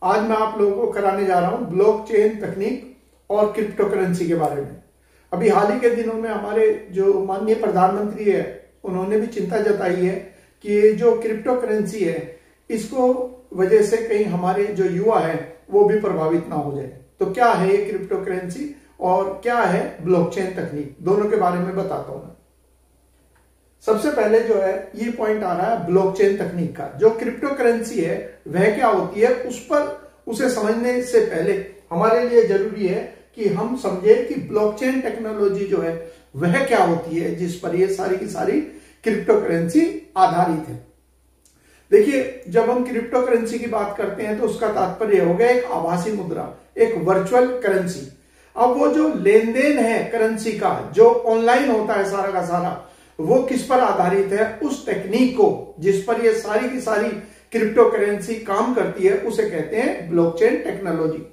आज मैं आप लोगों को कराने जा रहा हूं ब्लॉकचेन तकनीक और क्रिप्टो करेंसी के बारे में। अभी हाल ही के दिनों में हमारे जो माननीय प्रधानमंत्री है उन्होंने भी चिंता जताई है कि ये जो क्रिप्टो करेंसी है इसको वजह से कहीं हमारे जो युवा है वो भी प्रभावित ना हो जाए। तो क्या है ये क्रिप्टो करेंसी और क्या है ब्लॉकचेन तकनीक, दोनों के बारे में बताता हूं मैं। सबसे पहले जो है ये पॉइंट आ रहा है ब्लॉकचेन तकनीक का। जो क्रिप्टो करेंसी है वह क्या होती है, उसे समझने से पहले हमारे लिए जरूरी है कि हम समझे कि ब्लॉकचेन टेक्नोलॉजी जो है वह क्या होती है जिस पर ये सारी की सारी क्रिप्टो करेंसी आधारित है। देखिए, जब हम क्रिप्टो करेंसी की बात करते हैं तो उसका तात्पर्य हो गया एक आभासी मुद्रा, एक वर्चुअल करेंसी। अब वो जो लेन देन है करेंसी का जो ऑनलाइन होता है सारा का सारा, वो किस पर आधारित है, उस टेक्निक को जिस पर ये सारी की सारी क्रिप्टो करेंसी काम करती है उसे कहते हैं ब्लॉकचेन टेक्नोलॉजी।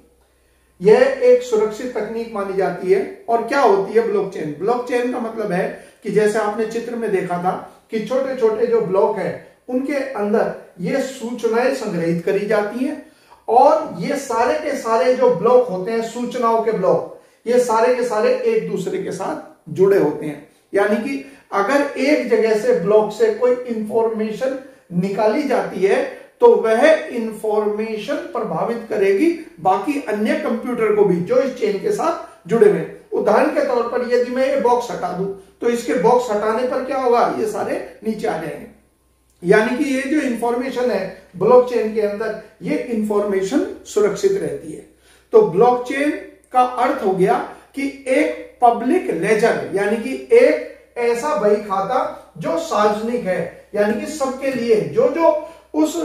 यह एक सुरक्षित तकनीक मानी जाती है। और क्या होती है ब्लॉकचेन? ब्लॉकचेन का मतलब है कि जैसे आपने चित्र में देखा था कि छोटे छोटे जो ब्लॉक है उनके अंदर ये सूचनाएं संग्रहित करी जाती हैं और ये सारे के सारे जो ब्लॉक होते हैं, सूचनाओं के ब्लॉक, ये सारे के सारे एक दूसरे के साथ जुड़े होते हैं। यानी कि अगर एक जगह से ब्लॉक से कोई इंफॉर्मेशन निकाली जाती है तो वह इंफॉर्मेशन प्रभावित करेगी बाकी अन्य कंप्यूटर को भी जो इस चेन के साथ जुड़े हुए। उदाहरण के तौर पर यदि मैं ये बॉक्स हटा दूं तो इसके बॉक्स हटाने पर क्या होगा, ये सारे नीचे आ जाएंगे। यानी कि ये जो इंफॉर्मेशन है ब्लॉकचेन के अंदर, ये इंफॉर्मेशन सुरक्षित रहती है। तो ब्लॉकचेन का अर्थ हो गया कि एक पब्लिक लेजर, यानी कि एक ऐसा बही खाता जो सार्वजनिक है, यानी कि सबके लिए, जो जो उस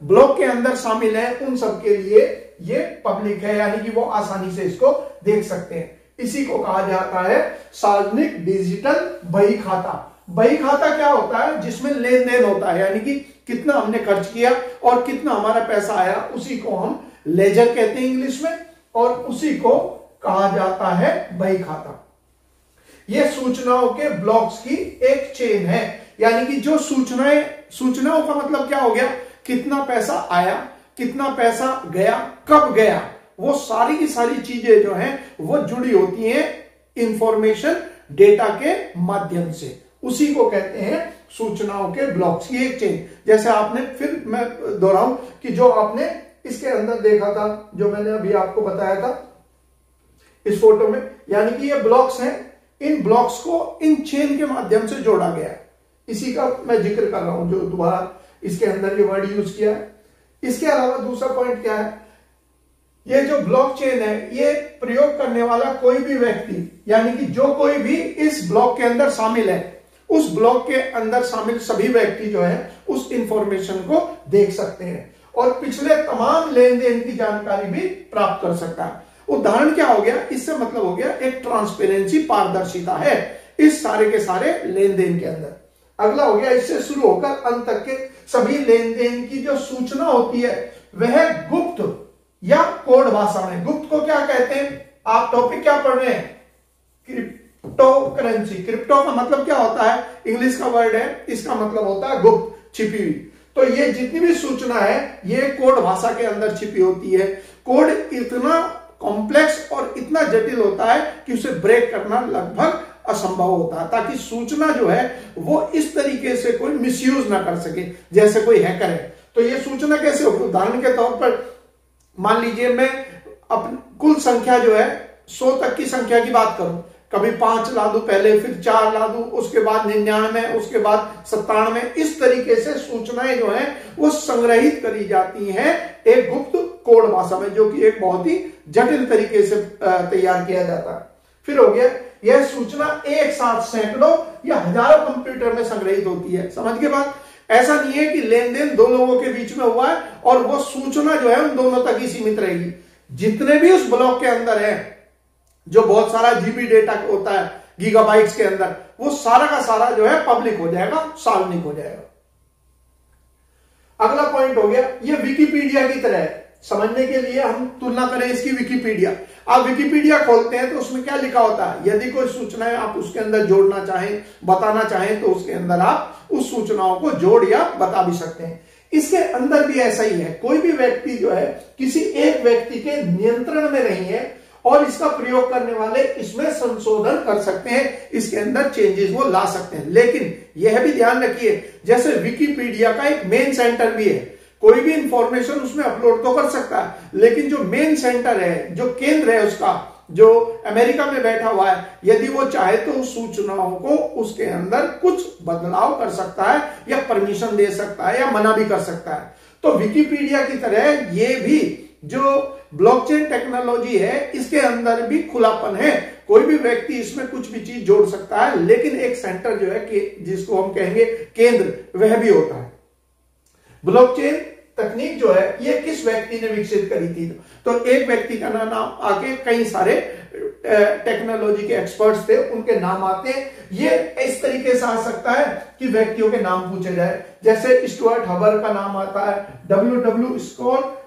ब्लॉक के अंदर शामिल है उन सबके लिए ये पब्लिक है, यानी कि वो आसानी से इसको देख सकते हैं। इसी को कहा जाता है सार्वजनिक डिजिटल बही खाता। बही खाता क्या होता है? जिसमें लेन देन होता है, यानी कि कितना हमने खर्च किया और कितना हमारा पैसा आया, उसी को हम लेजर कहते हैं इंग्लिश में, और उसी को कहा जाता है बही खाता। ये सूचनाओं के ब्लॉक्स की एक चेन है, यानी कि जो सूचनाओं का मतलब क्या हो गया, कितना पैसा आया, कितना पैसा गया, कब गया, वो सारी की सारी चीजें जो हैं वो जुड़ी होती हैं इंफॉर्मेशन डेटा के माध्यम से। उसी को कहते हैं सूचनाओं के ब्लॉक्स की एक चेन। जैसे आपने, फिर मैं दोहराऊं कि जो आपने इसके अंदर देखा था, जो मैंने अभी आपको बताया था इस फोटो में, यानी कि ये ब्लॉक्स हैं, इन ब्लॉक्स को इन चेन के माध्यम से जोड़ा गया है। इसी का मैं जिक्र कर रहा हूं जो दोबारा इसके अंदर ये वर्ड यूज किया है। इसके अलावा दूसरा पॉइंट क्या है, ये जो ब्लॉकचेन है ये प्रयोग करने वाला कोई भी व्यक्ति, यानी कि जो कोई भी इस ब्लॉक के अंदर शामिल है, उस ब्लॉक के अंदर शामिल सभी व्यक्ति जो है उस इंफॉर्मेशन को देख सकते हैं और पिछले तमाम लेन देन की जानकारी भी प्राप्त कर सकता है। उदाहरण क्या हो गया, इससे मतलब हो गया एक ट्रांसपेरेंसी, पारदर्शिता है इस सारे के सारे लेन देन के अंदर। अगला हो गया, इससे शुरू होकर अंत तक के सभी लेन देन की जो सूचना होती है वह गुप्त या कोड भाषा में। गुप्त को क्या कहते हैं? आप टॉपिक क्या पढ़ रहे हैं? Crypto currency. क्रिप्टो का मतलब क्या होता है? इंग्लिश का वर्ड है, इसका मतलब होता है गुप्त, छिपी हुई। तो ये जितनी भी सूचना है ये कोड भाषा के अंदर छिपी होती है। कोड इतना कॉम्प्लेक्स और इतना जटिल होता है कि उसे ब्रेक करना लगभग असंभव होता है, ताकि सूचना जो है वो इस तरीके से कोई मिसयूज ना कर सके, जैसे कोई हैकर है। तो ये सूचना कैसे होगी? उदाहरण के तौर पर मान लीजिए मैं अपनी कुल संख्या जो है 100 तक की संख्या की बात करूं, कभी 5 ला दूं पहले, फिर 4 ला दूं, उसके बाद 99, उसके बाद 97, इस तरीके से सूचनाएं जो है वो संग्रहित करी जाती हैं एक गुप्त कोड भाषा में, जो कि एक बहुत ही जटिल तरीके से तैयार किया जाता है। फिर हो गया, यह सूचना एक साथ सैकड़ों या हजारों कंप्यूटर में संग्रहित होती है। समझ के बाद ऐसा नहीं है कि लेन देन दो लोगों के बीच में हुआ है और वो सूचना जो है उन दोनों तक ही सीमित रहेगी। जितने भी उस ब्लॉक के अंदर है, जो बहुत सारा जीबी डेटा होता है गीगाबाइट्स के अंदर, वो सारा का सारा जो है पब्लिक हो जाएगा, सार्वजनिक हो जाएगा। अगला पॉइंट हो गया, ये विकिपीडिया की तरह है। समझने के लिए हम तुलना करें इसकी विकिपीडिया। आप विकिपीडिया खोलते हैं तो उसमें क्या लिखा होता है? यदि कोई सूचनाएं आप उसके अंदर जोड़ना चाहें, बताना चाहें, तो उसके अंदर आप उस सूचनाओं को जोड़ या बता भी सकते हैं। इसके अंदर भी ऐसा ही है, कोई भी व्यक्ति जो है किसी एक व्यक्ति के नियंत्रण में नहीं है और इसका प्रयोग करने वाले इसमें संशोधन कर सकते हैं, इसके अंदर चेंजेस वो ला सकते हैं। लेकिन यह भी ध्यान रखिए, जैसे विकिपीडिया का एक मेन सेंटर भी है, कोई भी इंफॉर्मेशन उसमें अपलोड तो कर सकता है, लेकिन जो मेन सेंटर है, जो केंद्र है उसका, जो अमेरिका में बैठा हुआ है, यदि वो चाहे तो उस सूचनाओं को उसके अंदर कुछ बदलाव कर सकता है या परमिशन दे सकता है या मना भी कर सकता है। तो विकिपीडिया की तरह ये भी जो ब्लॉकचेन टेक्नोलॉजी है, इसके अंदर भी खुलापन है, कोई भी व्यक्ति इसमें कुछ भी चीज जोड़ सकता है, लेकिन एक सेंटर जो है कि जिसको हम कहेंगे केंद्र, वह भी होता है। ब्लॉकचेन तकनीक जो है ये किस व्यक्ति ने विकसित करी थी? तो एक व्यक्ति का नाम आके कई सारे टेक्नोलॉजी के एक्सपर्ट्स थे, उनके नाम आते हैं। ये इस तरीके से आ सकता है कि व्यक्तियों के नाम पूछे जाए, जैसे स्टुअर्ट हबर का नाम आता है, W.W.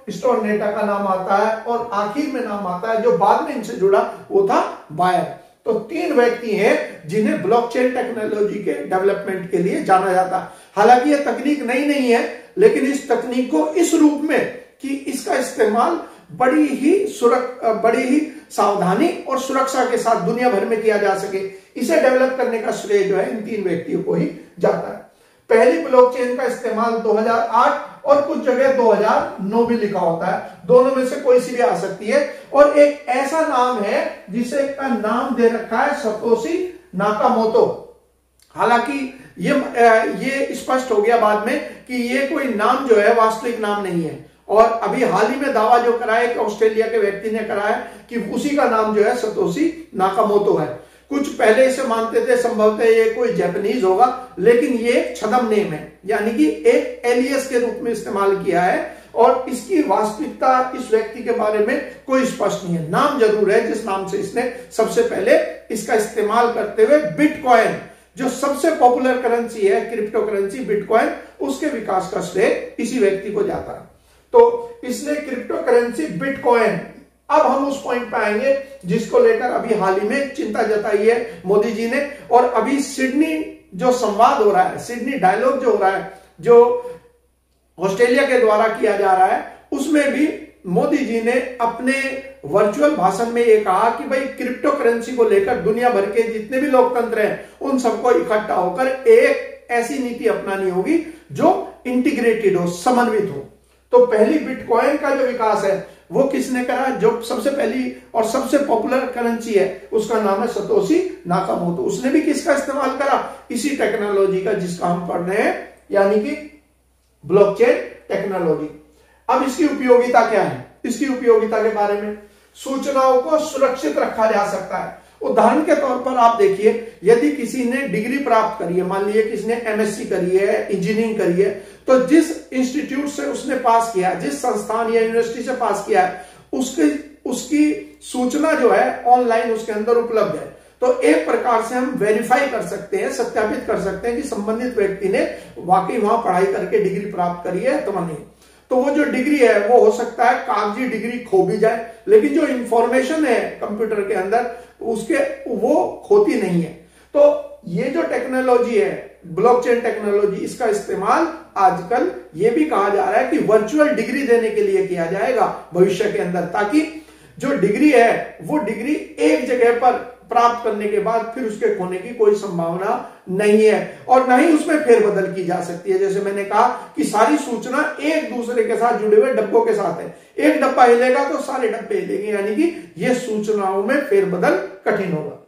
स्टोरनेटा का नाम आता है, और आखिर में नाम आता है जो बाद में इनसे जुड़ा वो था बायर। तो 3 व्यक्ति हैं जिन्हें ब्लॉकचेन टेक्नोलॉजी के डेवलपमेंट के लिए जाना जाता है। हालांकि यह तकनीक नई नहीं है, लेकिन इस तकनीक को इस रूप में कि इसका इस्तेमाल बड़ी ही सावधानी और सुरक्षा के साथ दुनिया भर में किया जा सके, इसे डेवलप करने का श्रेय जो है इन 3 व्यक्तियों को ही जाता है। पहली ब्लॉकचेन का इस्तेमाल 2008 और कुछ जगह 2009 भी लिखा होता है, दोनों में से कोई सी भी आ सकती है। और एक ऐसा नाम है जिसे का नाम दे रखा है सतोशी नाकामोतो। हालांकि ये स्पष्ट हो गया बाद में कि ये कोई नाम जो है वास्तविक नाम नहीं है, और अभी हाल ही में दावा जो करा है कि ऑस्ट्रेलिया के व्यक्ति ने करा है कि उसी का नाम जो है सतोशी नाकामोतो है। कुछ पहले इसे मानते थे संभवतः ये कोई जापानीज होगा, लेकिन ये एक छद्म नेम है, यानी कि एक एलियस के रूप में इस्तेमाल किया है, और इसकी वास्तविकता इस व्यक्ति के बारे में कोई स्पष्ट नहीं है। नाम जरूर है जिस नाम से इसने सबसे पहले इसका इस्तेमाल करते हुए बिटकॉइन, जो सबसे पॉपुलर करेंसी है, क्रिप्टो करेंसी बिटकॉइन, उसके विकास का श्रेय इसी व्यक्ति को जाता है। तो इसने क्रिप्टो करेंसी बिटकॉइन, अब हम उस पॉइंट पे आएंगे जिसको लेकर अभी हाल ही में चिंता जताई है मोदी जी ने, और अभी सिडनी जो संवाद हो रहा है, सिडनी डायलॉग जो हो रहा है, जो ऑस्ट्रेलिया के द्वारा किया जा रहा है, उसमें भी मोदी जी ने अपने वर्चुअल भाषण में ये कहा कि भाई क्रिप्टो करेंसी को लेकर दुनिया भर के जितने भी लोकतंत्र हैं उन सबको इकट्ठा होकर एक ऐसी नीति अपनानी होगी जो इंटीग्रेटेड हो, समन्वित हो। तो पहली बिटकॉइन का जो विकास है वो किसने करा? जो सबसे पहली और सबसे पॉपुलर करेंसी है उसका नाम है सतोशी नाकामोतो। उसने भी किसका इस्तेमाल करा? इसी टेक्नोलॉजी का जिसका हम पढ़ रहे हैं, यानी कि ब्लॉकचेन टेक्नोलॉजी। अब इसकी उपयोगिता क्या है? इसकी उपयोगिता के बारे में, सूचनाओं को सुरक्षित रखा जा सकता है। उदाहरण के तौर पर आप देखिए, यदि किसी ने डिग्री प्राप्त करी है, मान लीजिए किसी ने MSc करी है, इंजीनियरिंग करी है, तो जिस इंस्टीट्यूट से उसने पास किया, जिस संस्थान या यूनिवर्सिटी से पास किया है, उसकी सूचना जो है ऑनलाइन उसके अंदर उपलब्ध है। तो एक प्रकार से हम वेरीफाई कर सकते हैं, सत्यापित कर सकते हैं कि संबंधित व्यक्ति ने वाकई वहां पढ़ाई करके डिग्री प्राप्त करी है अथवा नहीं। तो वो जो डिग्री है वो हो सकता है कागजी डिग्री खो भी जाए, लेकिन जो इंफॉर्मेशन है कंप्यूटर के अंदर उसके वो खोती नहीं है। तो ये जो टेक्नोलॉजी है ब्लॉकचेन टेक्नोलॉजी, इसका इस्तेमाल आजकल ये भी कहा जा रहा है कि वर्चुअल डिग्री देने के लिए किया जाएगा भविष्य के अंदर, ताकि जो डिग्री है वो डिग्री एक जगह पर प्राप्त करने के बाद फिर उसके खोने की कोई संभावना नहीं है, और न ही उसमें फेरबदल की जा सकती है। जैसे मैंने कहा कि सारी सूचना एक दूसरे के साथ जुड़े हुए डब्बों के साथ है, एक डब्बा हिलेगा तो सारे डब्बे हिलेंगे, यानी कि यह सूचनाओं में फेरबदल कठिन होगा।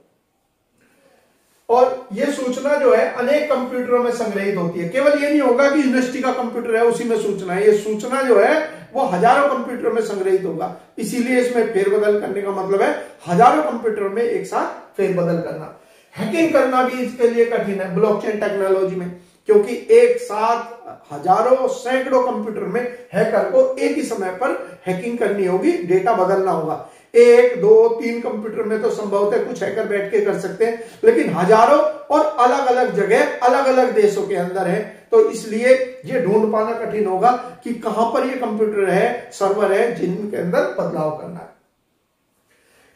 और यह सूचना जो है अनेक कंप्यूटरों में संग्रहित होती है। केवल ये नहीं होगा कि यूनिवर्सिटी का कंप्यूटर है उसी में सूचना है, ये सूचना जो है वो हजारों कंप्यूटर में संग्रहित होगा। इसीलिए इसमें फेरबदल करने का मतलब है हजारों कंप्यूटर में एक साथ फेरबदल करना। हैकिंग करना भी इसके लिए कठिन है ब्लॉकचेन टेक्नोलॉजी में, क्योंकि एक साथ हजारों सैकड़ों कंप्यूटर में हैकर को एक ही समय पर हैकिंग करनी होगी, डेटा बदलना होगा। 1, 2, 3 कंप्यूटर में तो संभवतः कुछ हैकर बैठ के कर सकते हैं, लेकिन हजारों और अलग अलग जगह अलग अलग देशों के अंदर है, तो इसलिए ये ढूंढ पाना कठिन होगा कि कहां पर ये कंप्यूटर है, सर्वर है जिनके अंदर बदलाव करना है।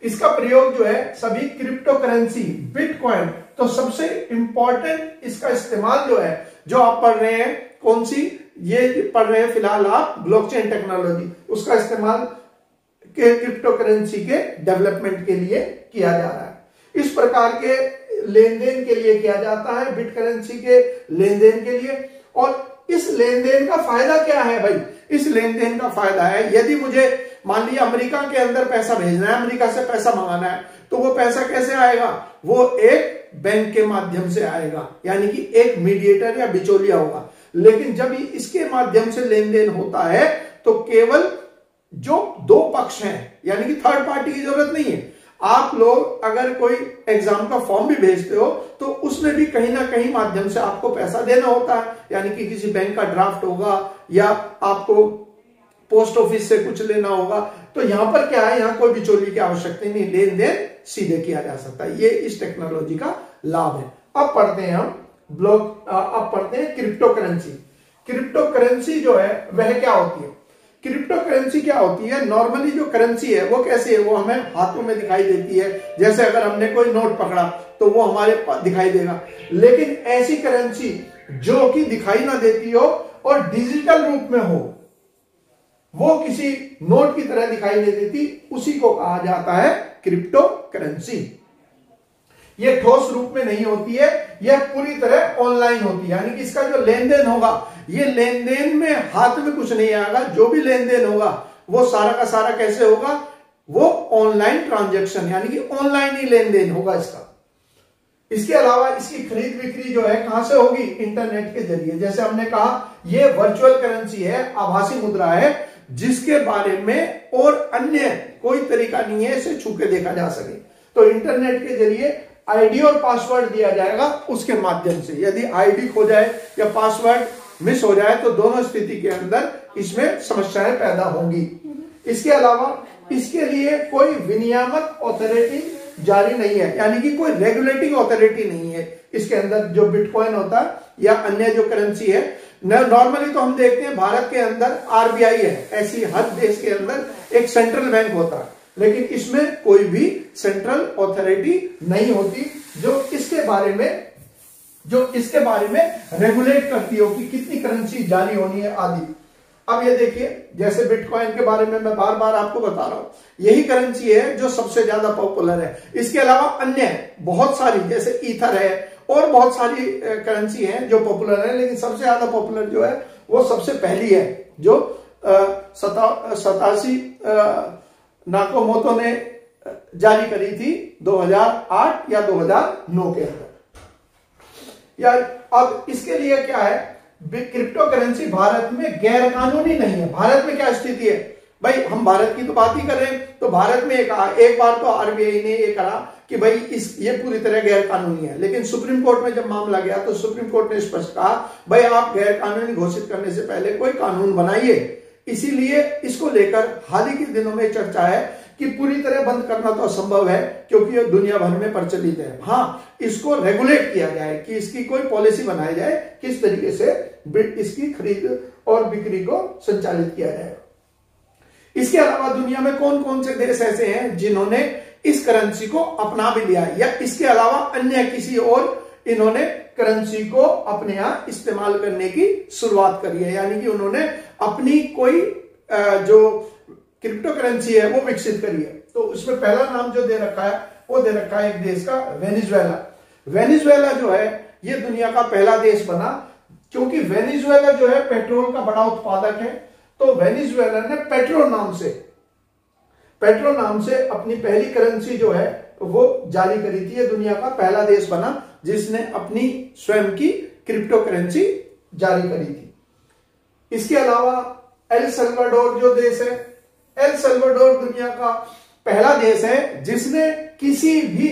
इसका प्रयोग जो है सभी क्रिप्टो करेंसी, बिटकॉइन, तो सबसे इंपॉर्टेंट इसका इस्तेमाल जो है, जो आप पढ़ रहे हैं कौन सी, ये पढ़ रहे हैं फिलहाल आप ब्लॉकचेन टेक्नोलॉजी, उसका इस्तेमाल क्रिप्टो करेंसी के डेवलपमेंट के लिए किया जा रहा है। इस प्रकार के लेन देन के लिए किया जाता है, बिट करेंसी के लेन देन के लिए। और इस लेन देन का फायदा क्या है भाई? इस लेन देन का फायदा है, यदि मुझे मान लिया अमेरिका के अंदर पैसा भेजना है, अमेरिका से पैसा मंगाना है, तो वो पैसा कैसे आएगा? वो एक बैंक के माध्यम से आएगा, यानी कि एक मीडिएटर या बिचौलिया होगा। लेकिन जब इसके माध्यम से लेन देन होता है तो केवल जो दो पक्ष हैं, यानी कि थर्ड पार्टी की जरूरत नहीं है। आप लोग अगर कोई एग्जाम का फॉर्म भी भेजते हो तो उसमें भी कहीं ना कहीं माध्यम से आपको पैसा देना होता है, यानी कि किसी बैंक का ड्राफ्ट होगा या आपको पोस्ट ऑफिस से कुछ लेना होगा। तो यहां पर क्या है, यहां कोई बिचौली की आवश्यकता नहीं, लेन देन सीधे किया जा सकता है। ये इस टेक्नोलॉजी का लाभ है। अब पढ़ते हैं हम अब पढ़ते हैं क्रिप्टो करेंसी। क्रिप्टो करेंसी जो है वह क्या होती है? क्रिप्टो करेंसी क्या होती है? नॉर्मली जो करेंसी है वो कैसी है? वो हमें हाथों में दिखाई देती है, जैसे अगर हमने कोई नोट पकड़ा तो वो हमारे पास दिखाई देगा। लेकिन ऐसी करेंसी जो कि दिखाई ना देती हो और डिजिटल रूप में हो, वो किसी नोट की तरह दिखाई नहीं देती, उसी को कहा जाता है क्रिप्टो करेंसी। ये ठोस रूप में नहीं होती है, यह पूरी तरह ऑनलाइन होती है, यानी कि इसका जो लेन देन होगा, ये लेन देन में हाथ में कुछ नहीं आएगा। जो भी लेन देन होगा वो सारा का सारा कैसे होगा? वो ऑनलाइन ट्रांजैक्शन, यानी कि ऑनलाइन ही लेन देन होगा इसका। इसके अलावा इसकी खरीद बिक्री जो है कहां से होगी? इंटरनेट के जरिए। जैसे हमने कहा ये वर्चुअल करेंसी है, आभासी मुद्रा है, जिसके बारे में और अन्य कोई तरीका नहीं है इसे छू के देखा जा सके। तो इंटरनेट के जरिए आईडी और पासवर्ड दिया जाएगा उसके माध्यम से। यदि आईडी खो जाए या पासवर्ड मिस हो जाए तो दोनों स्थिति के अंदर इसमें समस्याएं पैदा होंगी। इसके अलावा इसके लिए कोई विनियामक अथॉरिटी जारी नहीं है, यानी कि कोई रेगुलेटिंग अथॉरिटी नहीं है इसके अंदर। जो बिटकॉइन होता है या अन्य जो करेंसी है, नॉर्मली तो हम देखते हैं भारत के अंदर आरबीआई है, ऐसी हर देश के अंदर एक सेंट्रल बैंक होता है, लेकिन इसमें कोई भी सेंट्रल अथॉरिटी नहीं होती जो इसके बारे में रेगुलेट करती हो कि कितनी करेंसी जारी होनी है आदि। अब ये देखिए, जैसे बिटकॉइन के बारे में मैं बार बार आपको बता रहा हूं, यही करेंसी है जो सबसे ज्यादा पॉपुलर है। इसके अलावा अन्य बहुत सारी, जैसे ईथर है और बहुत सारी करेंसी हैं जो पॉपुलर है, लेकिन सबसे ज्यादा पॉपुलर जो है वो सबसे पहली है, जो सतासी नाकामोतो ने जारी करी थी 2008 या 2009 के अंदर। या अब इसके लिए क्या है, क्रिप्टो करेंसी भारत में गैर कानूनी नहीं है। भारत में क्या स्थिति है भाई, हम भारत की तो बात ही कर रहे हैं, तो भारत में एक बार तो आरबीआई ने ये कहा कि भाई ये पूरी तरह गैर कानूनी है, लेकिन सुप्रीम कोर्ट में जब मामला गया तो सुप्रीम कोर्ट ने स्पष्ट कहा भाई आप गैर कानूनी घोषित करने से पहले कोई कानून बनाइए। इसीलिए इसको लेकर हाल ही के दिनों में चर्चा है कि पूरी तरह बंद करना तो असंभव है, क्योंकि ये दुनिया भर में प्रचलित है। हाँ, इसको रेगुलेट किया जाए कि इसकी कोई पॉलिसी बनाई जाए, किस तरीके से इसकी खरीद और बिक्री को संचालित किया जाए। इसके अलावा दुनिया में कौन कौन से देश ऐसे हैं जिन्होंने इस करेंसी को अपना भी लिया है, या इसके अलावा अन्य किसी और इन्होंने करेंसी को अपने यहां इस्तेमाल करने की शुरुआत करी है, यानी कि उन्होंने अपनी कोई जो क्रिप्टो करेंसी है वो विकसित करी है। तो उसमें पहला नाम जो दे रखा है वो दे रखा है एक देश का, वेनेजुएला। वेनेजुएला जो है ये दुनिया का पहला देश बना, क्योंकि वेनेजुएला जो है पेट्रोल का बड़ा उत्पादक है। तो वेनेजुएला ने पेट्रो नाम से अपनी पहली करेंसी जो है वो जारी करी थी। ये दुनिया का पहला देश बना जिसने अपनी स्वयं की क्रिप्टो करेंसी जारी करी थी। इसके अलावा एल सल्वाडोर जो देश है, एल सल्वाडोर दुनिया का पहला देश है जिसने किसी भी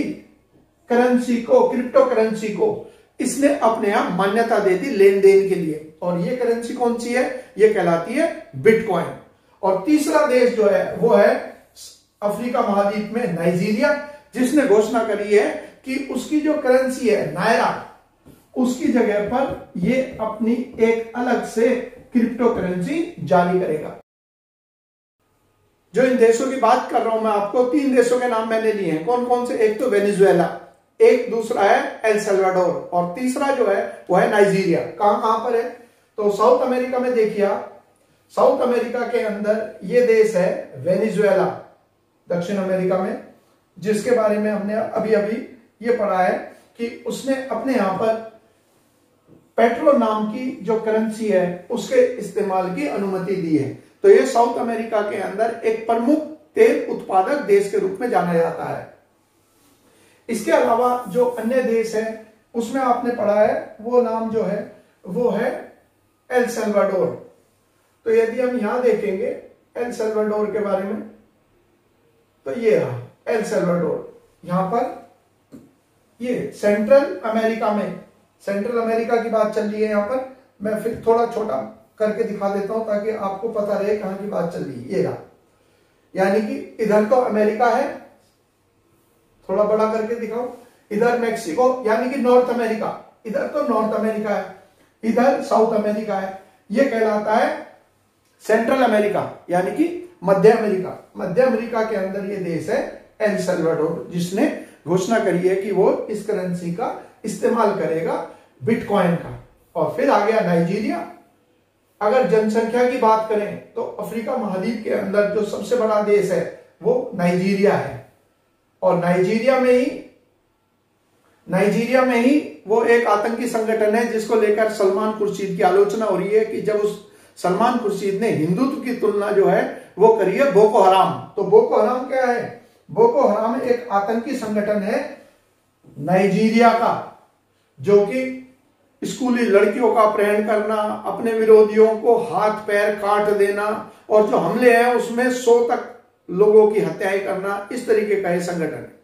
करेंसी को, क्रिप्टो करेंसी को इसने अपने यहां मान्यता दे दी लेन देन के लिए। और ये करेंसी कौन सी है? ये कहलाती है बिटकॉइन। और तीसरा देश जो है वो है अफ्रीका महाद्वीप में नाइजीरिया, जिसने घोषणा करी है कि उसकी जो करेंसी है नायरा, उसकी जगह पर ये अपनी एक अलग से क्रिप्टो करेंसी जारी करेगा। जो इन देशों की बात कर रहा हूं मैं आपको, 3 देशों के नाम मैंने लिए हैं। कौन कौन से? एक तो वेनेजुएला, एक दूसरा है एल सल्वाडोर और तीसरा जो है वो है नाइजीरिया। कहां पर है? तो साउथ अमेरिका में देखिए आप, साउथ अमेरिका के अंदर ये देश है वेनेजुएला, दक्षिण अमेरिका में, जिसके बारे में हमने अभी अभी ये पढ़ा है कि उसने अपने यहां पर पेट्रो नाम की जो करेंसी है उसके इस्तेमाल की अनुमति दी है। तो ये साउथ अमेरिका के अंदर एक प्रमुख तेल उत्पादक देश के रूप में जाना जाता है। इसके अलावा जो अन्य देश है उसमें आपने पढ़ा है, वो नाम जो है वो है एल सल्वाडोर। तो यदि हम यहां देखेंगे एल सल्वाडोर के बारे में, तो ये रहा एल सल्वाडोर, यहां पर ये सेंट्रल अमेरिका में, सेंट्रल अमेरिका की बात चल रही है। यहां पर मैं फिर थोड़ा छोटा करके दिखा देता हूं ताकि आपको पता रहे कहां की बात चल रही है। ये रहा, यानी कि इधर तो अमेरिका है, थोड़ा बड़ा करके दिखाओ, इधर मैक्सिको यानी कि नॉर्थ अमेरिका, इधर तो नॉर्थ अमेरिका है, इधर साउथ अमेरिका है। ये कहलाता है सेंट्रल अमेरिका यानी कि मध्य अमेरिका। मध्य अमेरिका के अंदर ये देश है एल सल्वाडोर, जिसने घोषणा करी है कि वो इस करेंसी का इस्तेमाल करेगा, बिटकॉइन का। और फिर आ गया नाइजीरिया। अगर जनसंख्या की बात करें तो अफ्रीका महाद्वीप के अंदर जो सबसे बड़ा देश है वो नाइजीरिया है। और नाइजीरिया में ही वो एक आतंकी संगठन है जिसको लेकर सलमान खुर्शीद की आलोचना हो रही है कि जब उस सलमान खुर्शीद ने हिंदुत्व की तुलना जो है वो करी है बोको हराम। तो बोको हराम क्या है? बोको हराम एक आतंकी संगठन है नाइजीरिया का, जो कि स्कूली लड़कियों का अपहरण करना, अपने विरोधियों को हाथ पैर काट देना, और जो हमले हैं उसमें 100 तक लोगों की हत्याएं करना, इस तरीके का ये संगठन है।